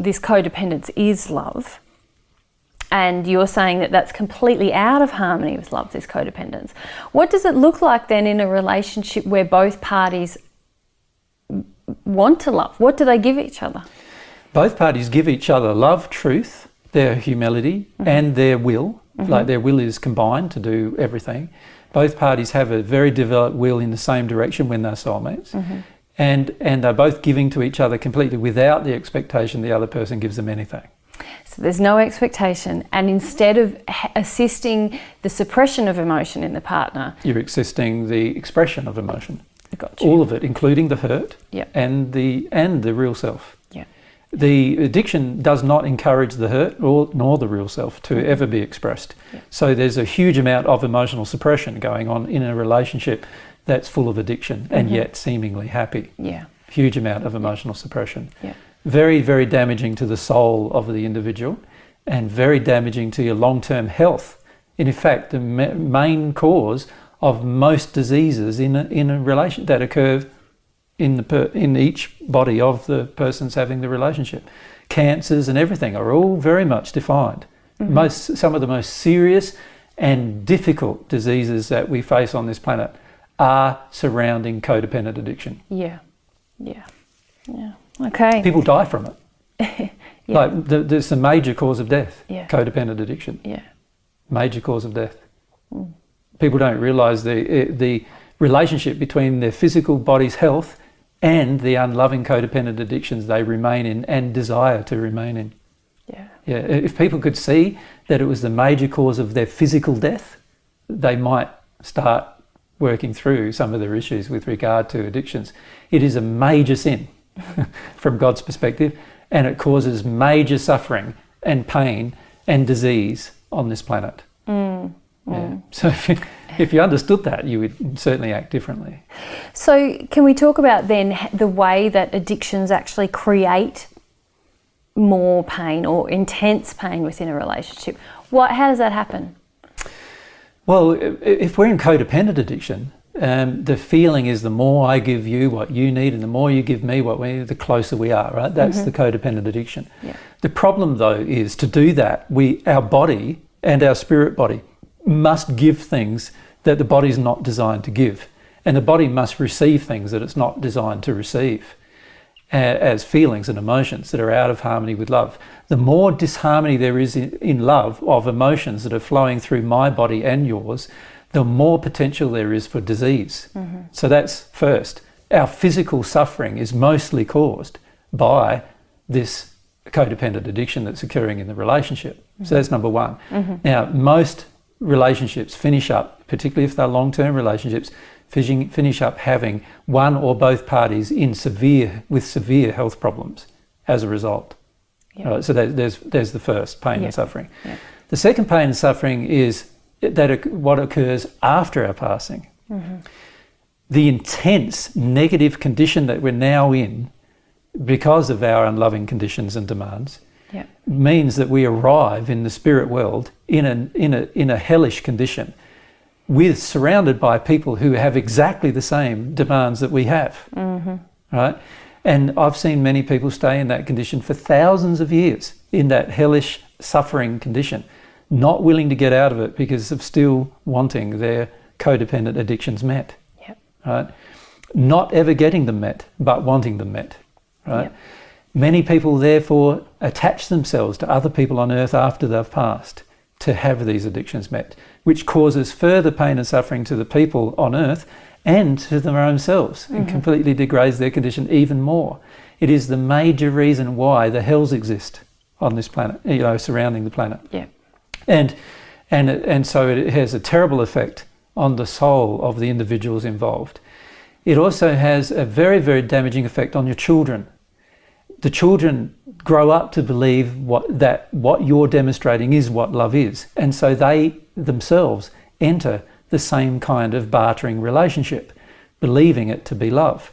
this codependence is love, and you're saying that that's completely out of harmony with love, this codependence. What does it look like then in a relationship where both parties want to love? What do they give each other? Both parties give each other love, truth, their humility, and their will. Like their will is combined to do everything. Both parties have a very developed will in the same direction when they're soulmates. And they're both giving to each other completely without the expectation the other person gives them anything. So there's no expectation, and instead of assisting the suppression of emotion in the partner, you're assisting the expression of emotion. Got you. All of it, including the hurt Yep. and the real self. Yeah. The addiction does not encourage the hurt nor the real self to ever be expressed. Yep. So there's a huge amount of emotional suppression going on in a relationship that's full of addiction and yet seemingly happy. Yeah. Huge amount of emotional suppression. Yeah. Very, very damaging to the soul of the individual and very damaging to your long-term health. And in fact, the main cause of most diseases in a relation that occur in each body of the persons having the relationship. Cancers and everything are all very much defined. Some of the most serious and difficult diseases that we face on this planet are surrounding codependent addiction. Yeah. Yeah. Yeah. Okay. People die from it. Yeah. Like there's a major cause of death, Yeah. codependent addiction. Yeah. Major cause of death. People don't realise the relationship between their physical body's health and the unloving codependent addictions they remain in and desire to remain in. Yeah. Yeah. If people could see that it was the major cause of their physical death, they might start working through some of their issues with regard to addictions. It is a major sin from God's perspective, and it causes major suffering and pain and disease on this planet. Yeah. So if you understood that, you would certainly act differently. So can we talk about then the way that addictions actually create more pain or intense pain within a relationship? How does that happen? Well, if we're in codependent addiction, the feeling is the more I give you what you need and the more you give me what we need, the closer we are, right? That's the codependent addiction. Yeah. The problem, though, is to do that, our body and our spirit body must give things that the body's not designed to give. And the body must receive things that it's not designed to receive as feelings and emotions that are out of harmony with love. The more disharmony there is in love of emotions that are flowing through my body and yours, the more potential there is for disease. So that's first. Our physical suffering is mostly caused by this codependent addiction that's occurring in the relationship. So that's number one. Now, most relationships finish up, particularly if they're long-term relationships, finish up having one or both parties with severe health problems as a result. Yeah. Right, so there's the first, pain and suffering. Yeah. The second pain and suffering is what occurs after our passing. The intense negative condition that we're now in because of our unloving conditions and demands means that we arrive in the spirit world in a hellish condition, surrounded by people who have exactly the same demands that we have, right? And I've seen many people stay in that condition for thousands of years, in that hellish suffering condition, not willing to get out of it because of still wanting their codependent addictions met, right? Not ever getting them met, but wanting them met, right? Many people therefore attach themselves to other people on earth after they've passed to have these addictions met, which causes further pain and suffering to the people on earth and to their own selves, and completely degrades their condition even more. It is the major reason why the hells exist on this planet, surrounding the planet. Yeah. And so it has a terrible effect on the soul of the individuals involved. It also has a very, very damaging effect on your children. The children grow up to believe what you're demonstrating is what love is. And so they themselves enter the same kind of bartering relationship, believing it to be love.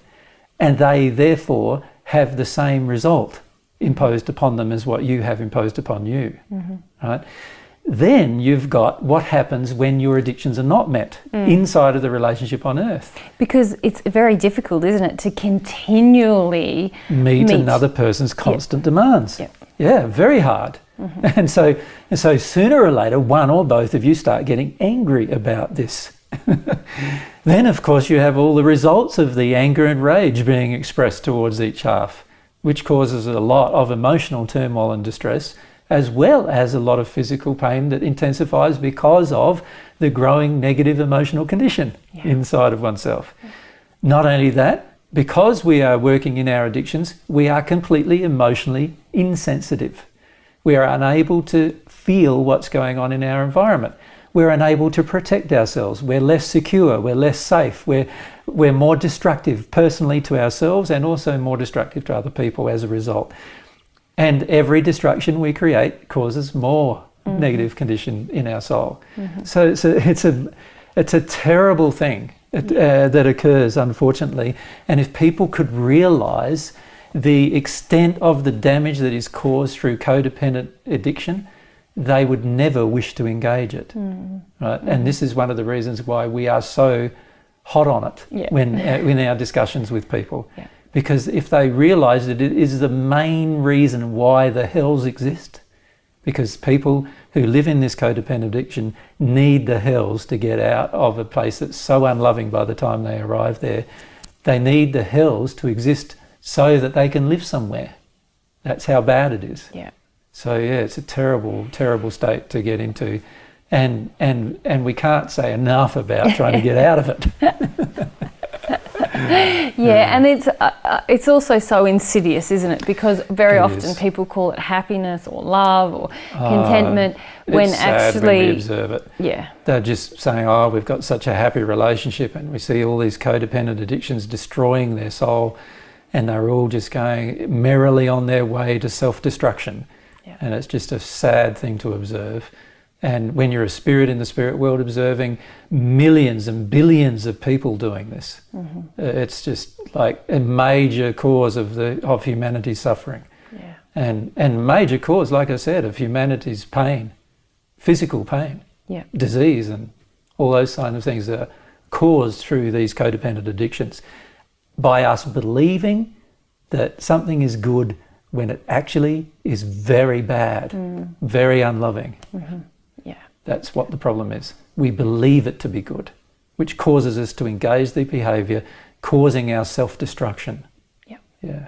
And they therefore have the same result imposed upon them as what you have imposed upon you, right? Then you've got what happens when your addictions are not met inside of the relationship on earth. Because it's very difficult, isn't it, to continually meet another person's constant demands. Yeah, very hard. And so sooner or later, one or both of you start getting angry about this. Then, of course, you have all the results of the anger and rage being expressed towards each half, which causes a lot of emotional turmoil and distress, as well as a lot of physical pain that intensifies because of the growing negative emotional condition inside of oneself. Not only that, because we are working in our addictions, we are completely emotionally insensitive. We are unable to feel what's going on in our environment. We're unable to protect ourselves. We're less secure. We're less safe. We're more destructive personally to ourselves and also more destructive to other people as a result. And every destruction we create causes more negative condition in our soul. So it's a terrible thing that occurs, unfortunately. And if people could realise the extent of the damage that is caused through codependent addiction, they would never wish to engage it. Right? And this is one of the reasons why we are so hot on it when in our discussions with people. Because if they realise that it is the main reason why the hells exist, because people who live in this codependent addiction need the hells to get out of a place that's so unloving by the time they arrive there. They need the hells to exist so that they can live somewhere. That's how bad it is. So it's a terrible, terrible state to get into. And we can't say enough about trying to get out of it. And it's also so insidious, isn't it? Because very often people call it happiness or love or contentment when it's sad actually when we observe it. They're just saying, oh, we've got such a happy relationship, and we see all these codependent addictions destroying their soul, and they're all just going merrily on their way to self-destruction. And it's just a sad thing to observe. And when you're a spirit in the spirit world observing millions and billions of people doing this, it's just like a major cause of humanity's suffering. And major cause, like I said, of humanity's pain, physical pain, disease, and all those kind of things that are caused through these codependent addictions by us believing that something is good when it actually is very bad, very unloving. That's what the problem is. We believe it to be good, which causes us to engage the behaviour, causing our self-destruction. Yeah.